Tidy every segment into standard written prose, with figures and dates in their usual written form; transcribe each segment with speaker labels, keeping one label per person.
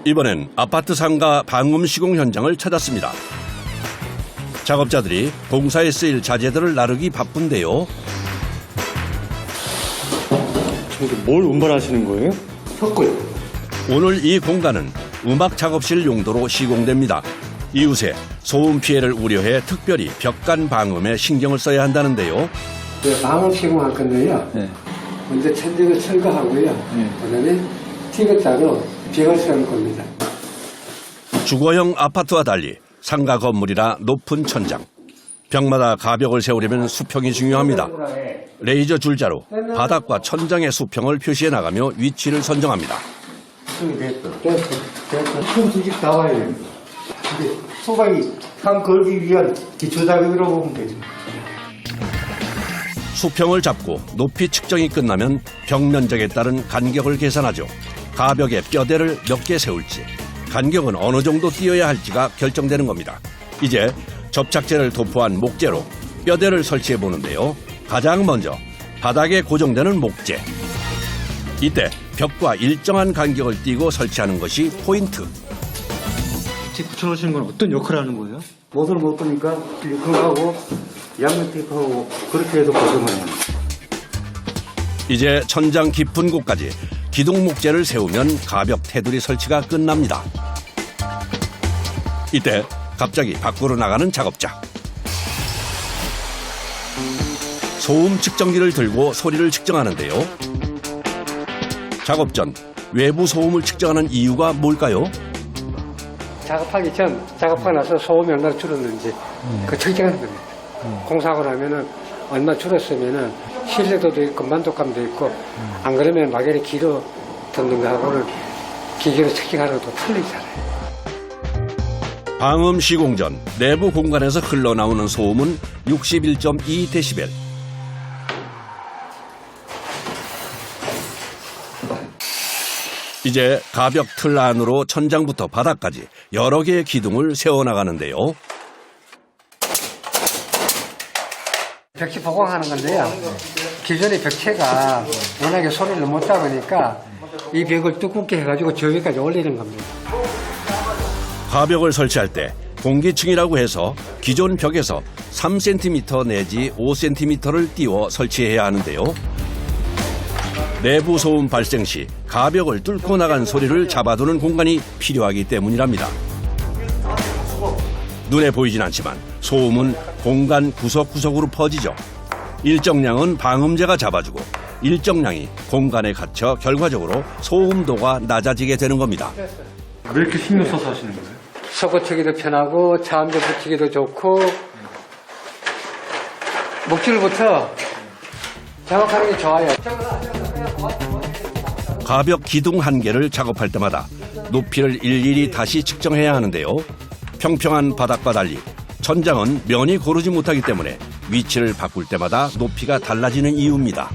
Speaker 1: 이번엔 아파트 상가 방음 시공 현장을 찾았습니다. 작업자들이 공사에 쓰일 자재들을 나르기 바쁜데요.
Speaker 2: 저기 뭘 운반하시는 거예요?
Speaker 3: 섞고요.
Speaker 1: 오늘 이 공간은 음악 작업실 용도로 시공됩니다. 이웃의 소음 피해를 우려해 특별히 벽간 방음에 신경을 써야 한다는데요.
Speaker 3: 방음 시공할 건데요.
Speaker 2: 네.
Speaker 3: 먼저 천정을 철거하고요. 그다음에 티격자로 벽을 세울 겁니다.
Speaker 1: 주거형 아파트와 달리 상가 건물이라 높은 천장. 벽마다 가벽을 세우려면 수평이 중요합니다. 레이저 줄자로 바닥과 천장의 수평을 표시해 나가며 위치를 선정합니다.
Speaker 3: 됐어. 큰 수직 나와야 됩니다. 이게 소방이 상 걸기 위한 기초 작업이라고 보면 되죠.
Speaker 1: 수평을 잡고 높이 측정이 끝나면 벽 면적에 따른 간격을 계산하죠. 가벽에 뼈대를 몇 개 세울지, 간격은 어느 정도 띄어야 할지가 결정되는 겁니다. 이제 접착제를 도포한 목재로 뼈대를 설치해 보는데요. 가장 먼저 바닥에 고정되는 목재. 이때 벽과 일정한 간격을 띄고 설치하는 것이 포인트.
Speaker 2: 지금 붙여놓으시는 건 어떤 역할을 하는 거예요?
Speaker 3: 못을 못 보니까 그거하고 양면 테이프하고 그렇게 해서 고정을 합니다.
Speaker 1: 이제 천장 깊은 곳까지 기둥 목재를 세우면 가벽 테두리 설치가 끝납니다. 이때 갑자기 밖으로 나가는 작업자. 소음 측정기를 들고 소리를 측정하는데요. 작업 전 외부 소음을 측정하는 이유가 뭘까요?
Speaker 3: 작업하기 전, 작업하고 나서 소음이 얼마나 줄었는지 그 측정하는 겁니다. 공사하고 나면은 얼마 줄었으면은 신뢰도도 있고 만족감도 있고 안 그러면 막연히 귀로 듣는 거하고는 기계로 측정하는 것도 틀리잖아요.
Speaker 1: 방음 시공 전 내부 공간에서 흘러나오는 소음은 61.2데시벨. 이제 가벽 틀 안으로 천장부터 바닥까지 여러 개의 기둥을 세워나가는데요.
Speaker 3: 벽체 보강하는 건데요. 기존의 벽체가 워낙에 소리를 못 잡으니까 이 벽을 두껍게 해가지고 저 위까지 올리는 겁니다.
Speaker 1: 가벽을 설치할 때 공기층이라고 해서 기존 벽에서 3cm 내지 5cm를 띄워 설치해야 하는데요. 내부 소음 발생 시 가벽을 뚫고 나간 소리를 잡아두는 공간이 필요하기 때문이랍니다. 눈에 보이진 않지만 소음은 공간 구석구석으로 퍼지죠. 일정량은 방음제가 잡아주고 일정량이 공간에 갇혀 결과적으로 소음도가 낮아지게 되는 겁니다.
Speaker 2: 왜 이렇게 신경 써서 하시는 거예요?
Speaker 3: 섞어치기도 편하고 차음제 붙이기도 좋고 목줄부터 작업하는 게 좋아요.
Speaker 1: 가벽 기둥 한 개를 작업할 때마다 높이를 일일이 다시 측정해야 하는데요. 평평한 바닥과 달리 천장은 면이 고르지 못하기 때문에 위치를 바꿀 때마다 높이가 달라지는 이유입니다.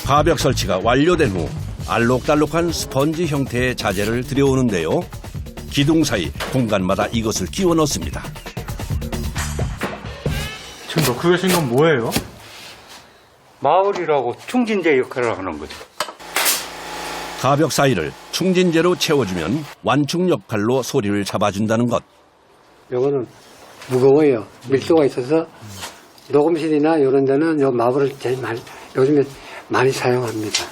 Speaker 1: 가벽 설치가 완료된 후 알록달록한 스펀지 형태의 자재를 들여오는데요. 기둥 사이 공간마다 이것을 끼워 넣습니다.
Speaker 2: 지금 넣고 계신 건 뭐예요?
Speaker 4: 마블이라고 충진제 역할을 하는 거죠.
Speaker 1: 가벽 사이를 충진제로 채워주면 완충 역할로 소리를 잡아준다는 것.
Speaker 3: 요거는 무거워요. 밀도가 있어서 녹음실이나 이런 데는 요 마블을 제일 많이 요즘에 많이 사용합니다.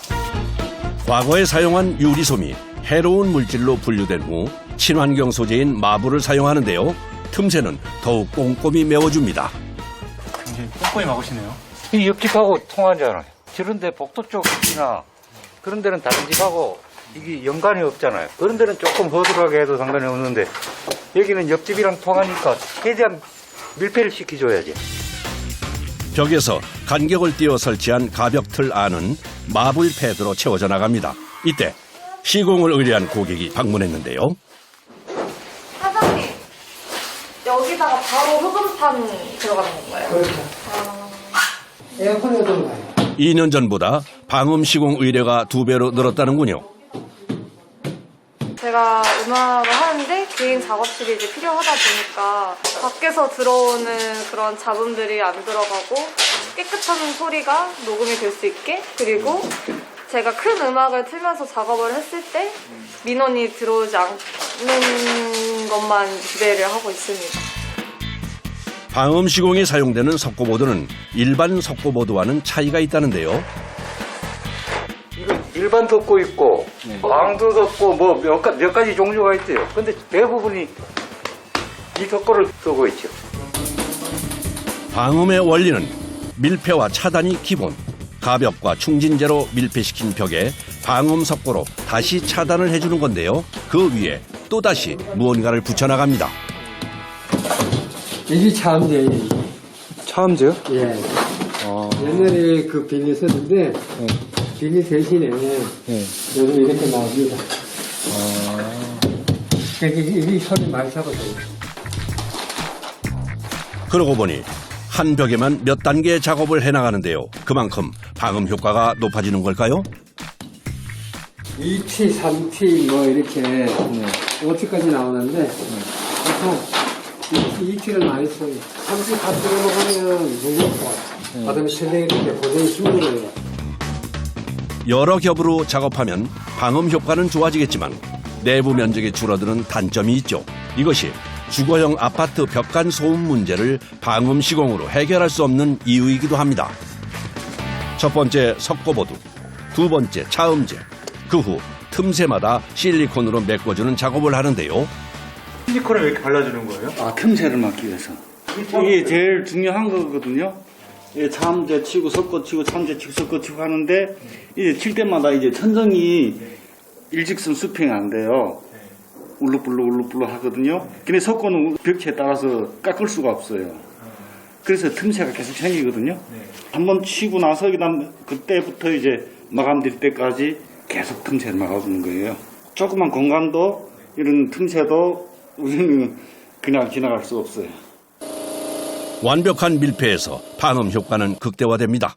Speaker 1: 과거에 사용한 유리솜이 해로운 물질로 분류된 후 친환경 소재인 마블을 사용하는데요. 틈새는 더욱 꼼꼼히 메워줍니다.
Speaker 2: 굉장히 꼼꼼히 막으시네요.
Speaker 4: 이 옆집하고 통하잖아요. 저런데 복도 쪽이나 그런 데는 다른 집하고 이게 연관이 없잖아요. 그런 데는 조금 허술하게 해도 상관이 없는데 여기는 옆집이랑 통하니까 최대한 밀폐를 시켜줘야지.
Speaker 1: 벽에서 간격을 띄어 설치한 가벽 틀 안은 마블 패드로 채워져 나갑니다. 이때 시공을 의뢰한 고객이 방문했는데요.
Speaker 5: 사장님, 여기다가 바로 흡음판 들어가는 건가요?
Speaker 3: 그렇죠. 에어컨에 들어가요.
Speaker 1: 2년 전보다 방음 시공 의뢰가 2배로 늘었다는군요.
Speaker 5: 제가 음악을 하는데 개인 작업실이 이제 필요하다 보니까 밖에서 들어오는 그런 잡음들이 안 들어가고 깨끗한 소리가 녹음이 될 수 있게, 그리고 제가 큰 음악을 틀면서 작업을 했을 때 민원이 들어오지 않는 것만 기대를 하고 있습니다.
Speaker 1: 방음 시공에 사용되는 석고보드는 일반 석고보드와는 차이가 있다는데요.
Speaker 4: 이거 일반 덮고 있고 광도 덮고 뭐 몇 가지 종류가 있대요. 근데 대부분이 이 덮고를 쓰고 있죠.
Speaker 1: 방음의 원리는 밀폐와 차단이 기본. 가벽과 충진제로 밀폐시킨 벽에 방음 석고로 다시 차단을 해주는 건데요. 그 위에 또다시 무언가를 붙여나갑니다.
Speaker 3: 이게 차음제예요.
Speaker 2: 차음제요?
Speaker 3: 예. 옛날에 그 비닐 썼는데 비닐 대신에 요즘 이렇게 나옵니다. 이게 손이 많이 잡아서요.
Speaker 1: 그러고 보니 한 벽에만 몇 단계의 작업을 해나가는데요. 그만큼 방음 효과가 높아지는 걸까요?
Speaker 3: 2T, 3T 뭐 이렇게 5T까지 나오는데 보통 2T를 많이 써요. 3T 다 들어먹으면 무겁고 그다음에 실내에 이렇게 고정이 힘들어요.
Speaker 1: 여러 겹으로 작업하면 방음 효과는 좋아지겠지만 내부 면적이 줄어드는 단점이 있죠. 이것이 주거형 아파트 벽간 소음 문제를 방음 시공으로 해결할 수 없는 이유이기도 합니다. 첫 번째 석고보드, 두 번째 차음제, 그 후 틈새마다 실리콘으로 메꿔주는 작업을 하는데요.
Speaker 2: 실리콘을 왜 이렇게 발라주는 거예요?
Speaker 6: 틈새를 막기 위해서. 이게 제일 중요한 거거든요. 예, 차음제 치고 석고 치고 차음제 치고 석고 치고 하는데 이제 칠 때마다 이제 천정이 일직선 수평이 안 돼요. 울룩불룩 하거든요. 근데 석고는 벽체에 따라서 깎을 수가 없어요. 그래서 틈새가 계속 생기거든요. 한번 치고 나서 그때부터 이제 마감될 때까지 계속 틈새를 막아주는 거예요. 조그만 공간도 이런 틈새도 우리는 그냥 지나갈 수 없어요.
Speaker 1: 완벽한 밀폐에서 방음 효과는 극대화됩니다.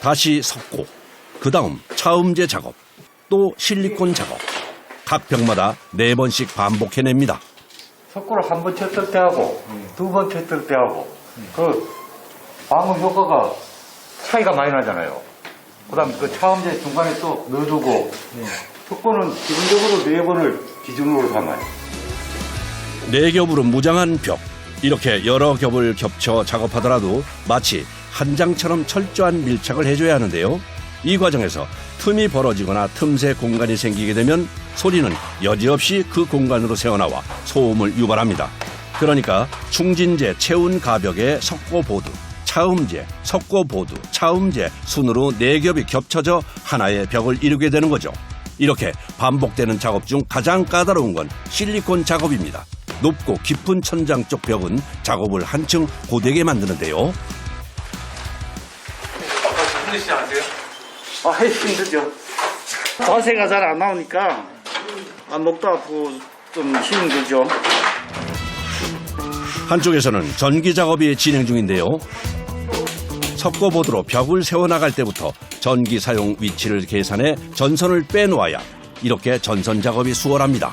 Speaker 1: 다시 석고, 그 다음 차음제 작업, 또 실리콘 작업. 각 벽마다 4번씩 반복해냅니다.
Speaker 4: 석고를 한 번 쳤을 때 하고 두 번 쳤을 때 하고 그 방음 효과가 차이가 많이 나잖아요. 그다음 그 차음제 중간에 또 넣어두고 석고는 기본적으로 4번을 기준으로 삼아요.
Speaker 1: 4겹으로 무장한 벽. 이렇게 여러 겹을 겹쳐 작업하더라도 마치 한 장처럼 철저한 밀착을 해줘야 하는데요. 이 과정에서 틈이 벌어지거나 틈새 공간이 생기게 되면 소리는 여지없이 그 공간으로 새어나와 소음을 유발합니다. 그러니까 충진제 채운 가벽에 석고보드, 차음제, 석고보드, 차음제 순으로 4겹이 겹쳐져 하나의 벽을 이루게 되는 거죠. 이렇게 반복되는 작업 중 가장 까다로운 건 실리콘 작업입니다. 높고 깊은 천장 쪽 벽은 작업을 한층 고되게 만드는데요.
Speaker 4: 힘드시지 않으세요?
Speaker 6: 힘들죠. 자세가 잘 안 나오니까 목도 아프고 좀 힘들죠.
Speaker 1: 한쪽에서는 전기 작업이 진행 중인데요. 석고보드로 벽을 세워나갈 때부터 전기 사용 위치를 계산해 전선을 빼놓아야 이렇게 전선 작업이 수월합니다.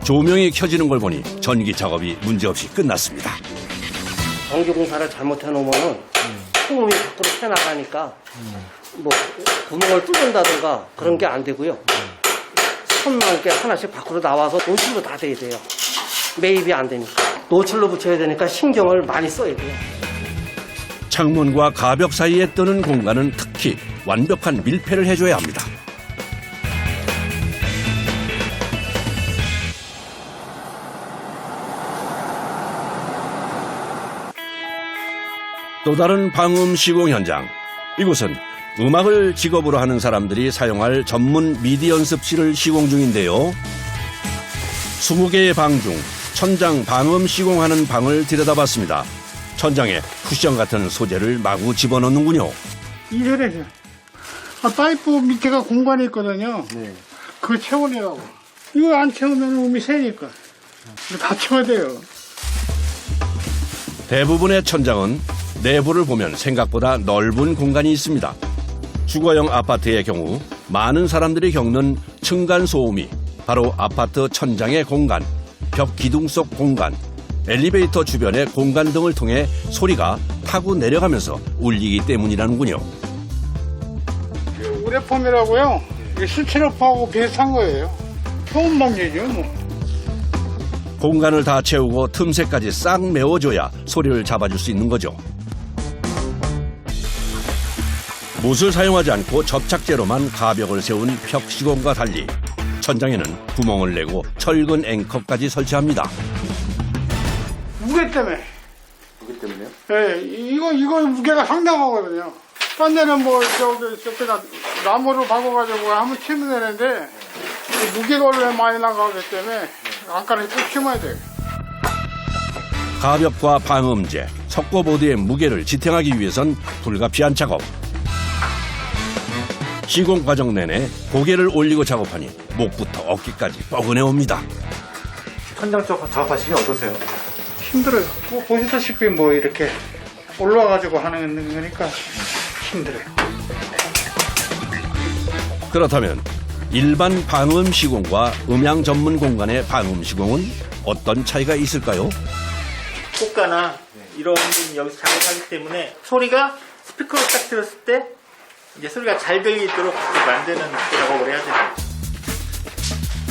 Speaker 1: 조명이 켜지는 걸 보니 전기 작업이 문제없이 끝났습니다.
Speaker 7: 전기 공사를 잘못해 놓으면 소음이 밖으로 새나가니까 뭐 구멍을 뚫는다든가 그런 게 안 되고요. 선만 이렇게 하나씩 밖으로 나와서 노출로 다 돼야 돼요. 매입이 안 되니까. 노출로 붙여야 되니까 신경을 많이 써야 돼요.
Speaker 1: 창문과 가벽 사이에 뜨는 공간은 특히 완벽한 밀폐를 해줘야 합니다. 또 다른 방음 시공 현장. 이곳은 음악을 직업으로 하는 사람들이 사용할 전문 미디 연습실을 시공 중인데요. 20개의 방 중 천장 방음 시공하는 방을 들여다봤습니다. 천장에 쿠션 같은 소재를 마구 집어넣는군요.
Speaker 8: 이래서 파이프 밑에가 공간이 있거든요. 그거 채워내라고. 이거 안 채우면 음이 새니까. 이거 다 채워야 돼요.
Speaker 1: 대부분의 천장은 내부를 보면 생각보다 넓은 공간이 있습니다. 주거형 아파트의 경우 많은 사람들이 겪는 층간 소음이 바로 아파트 천장의 공간, 벽 기둥 속 공간, 엘리베이터 주변의 공간 등을 통해 소리가 타고 내려가면서 울리기 때문이라는군요.
Speaker 8: 우레폼이라고요. 이게 수치로프하고 비슷한 거예요. 소음방지죠, 뭐.
Speaker 1: 공간을 다 채우고 틈새까지 싹 메워줘야 소리를 잡아줄 수 있는 거죠. 못을 사용하지 않고 접착제로만 가벽을 세운 벽시공과 달리 천장에는 구멍을 내고 철근 앵커까지 설치합니다.
Speaker 8: 무게 때문에. 무게 때문에요? 네, 이거 무게가 상당하거든요. 딴 데는 뭐, 그냥 나무로 박아가지고 하면 치면 되는데, 무게가 원래 많이 나가기 때문에, 안가는 꼭 심어야 돼요.
Speaker 1: 가벽과 방음제, 석고보드의 무게를 지탱하기 위해선 불가피한 작업. 시공 과정 내내 고개를 올리고 작업하니 목부터 어깨까지 뻐근해 옵니다.
Speaker 2: 천장 쪽 작업하시기 어떠세요?
Speaker 8: 힘들어요. 보시다시피 뭐 이렇게 올라와가지고 하는 거니까 힘들어요.
Speaker 1: 그렇다면 일반 방음 시공과 음향 전문 공간의 방음 시공은 어떤 차이가 있을까요?
Speaker 9: 호가나 이런 분이 여기서 작업하기 때문에 소리가 스피커로 딱 들었을 때 이제 소리가 잘 들리도록 만드는 작업을 해야 됩니다.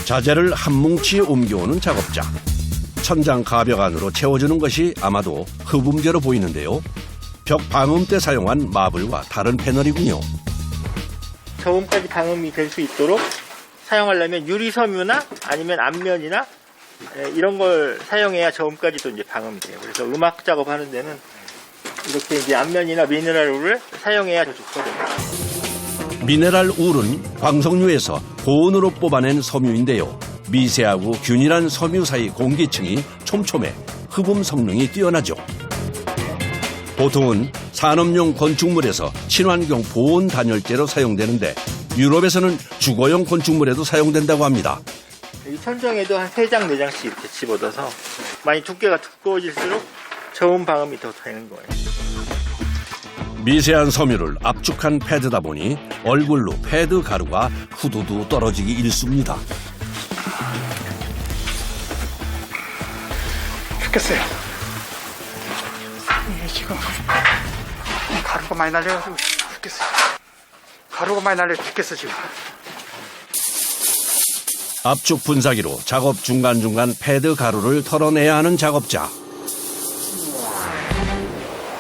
Speaker 1: 자재를 한 뭉치에 옮겨오는 작업자. 천장 가벽 안으로 채워주는 것이 아마도 흡음재로 보이는데요. 벽 방음 때 사용한 마블과 다른 패널이군요.
Speaker 9: 저음까지 방음이 될 수 있도록 사용하려면 유리섬유나 아니면 앞면이나 이런 걸 사용해야 저음까지도 이제 방음이 돼요. 그래서 음악 작업하는 데는 이렇게 이제 앞면이나 미네랄 울을 사용해야 더 좋거든요.
Speaker 1: 미네랄 울은 광석류에서 고온으로 뽑아낸 섬유인데요. 미세하고 균일한 섬유 사이 공기층이 촘촘해 흡음 성능이 뛰어나죠. 보통은 산업용 건축물에서 친환경 보온 단열재로 사용되는데 유럽에서는 주거용 건축물에도 사용된다고 합니다.
Speaker 9: 이 천정에도 한 3장, 4장씩 이렇게 집어넣어서 많이 두께가 두꺼워질수록 저음 방음이 더 되는 거예요.
Speaker 1: 미세한 섬유를 압축한 패드다 보니 얼굴로 패드 가루가 후두두 떨어지기 일쑤입니다.
Speaker 8: 죽겠어요. 이게 지금 가루가 많이 날려가지고 죽겠어요. 가루가 많이 날려 죽겠어 지금.
Speaker 1: 압축 분사기로 작업 중간중간 패드 가루를 털어내야 하는 작업자.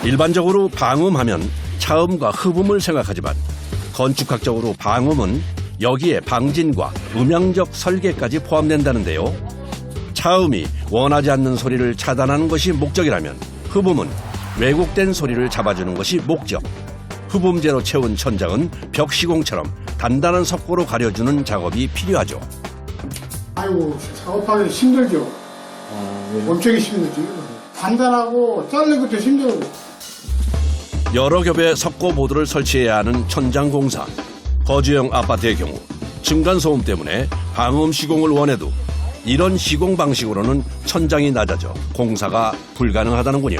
Speaker 1: 일반적으로 방음하면 차음과 흡음을 생각하지만 건축학적으로 방음은 여기에 방진과 음향적 설계까지 포함된다는데요. 차음이 원하지 않는 소리를 차단하는 것이 목적이라면 흡음은 왜곡된 소리를 잡아주는 것이 목적. 흡음재로 채운 천장은 벽 시공처럼 단단한 석고로 가려주는 작업이 필요하죠.
Speaker 8: 아이고 작업하기 힘들죠. 엄청 힘들지. 단단하고 자르는 것도 힘들고.
Speaker 1: 여러 겹의 석고보드를 설치해야 하는 천장 공사. 거주형 아파트의 경우 층간소음 때문에 방음 시공을 원해도 이런 시공 방식으로는 천장이 낮아져 공사가 불가능하다는군요.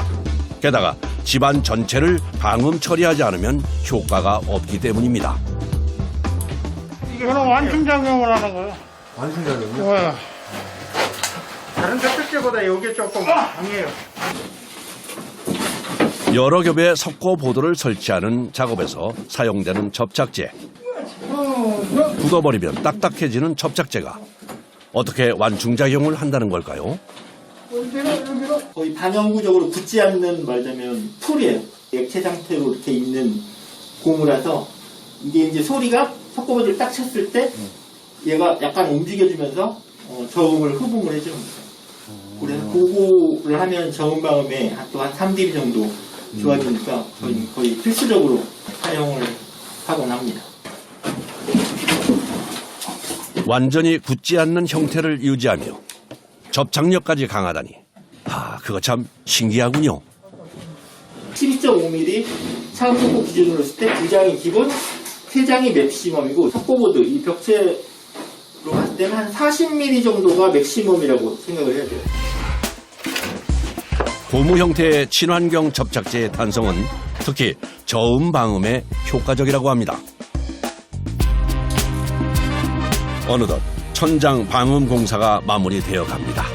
Speaker 1: 게다가 집안 전체를 방음 처리하지 않으면 효과가 없기 때문입니다.
Speaker 8: 이거는 완충작용을 하는 거예요.
Speaker 2: 완충작용이요? 다른 접착제보다 이게 조금 강해요.
Speaker 1: 여러 겹의 석고보드를 설치하는 작업에서 사용되는 접착제. 굳어버리면 딱딱해지는 접착제가 어떻게 완충작용을 한다는 걸까요?
Speaker 9: 거의 반영구적으로 붙지 않는 말하자면 풀이에요. 액체 상태로 이렇게 있는 고무라서 이게 이제 소리가 석고보드를 딱 쳤을 때 얘가 약간 움직여주면서 저음을 흡음을 해주는 거예요. 그래서 그거를 하면 저음 방음에 또 한 3dB 정도 좋아지니까 저희는 거의 필수적으로 사용을 하곤 합니다.
Speaker 1: 완전히 굳지 않는 형태를 유지하며 접착력까지 강하다니. 그거 참 신기하군요.
Speaker 9: 12.5mm 차음 석고 기준으로 했을 때 2장이 기본, 3장이 맥시멈이고 석고보드 이 벽체로 봤을 때는 한 40mm 정도가 맥시멈이라고 생각을 해야 돼요.
Speaker 1: 고무 형태의 친환경 접착제의 탄성은 특히 저음 방음에 효과적이라고 합니다. 어느덧 천장 방음 공사가 마무리되어 갑니다.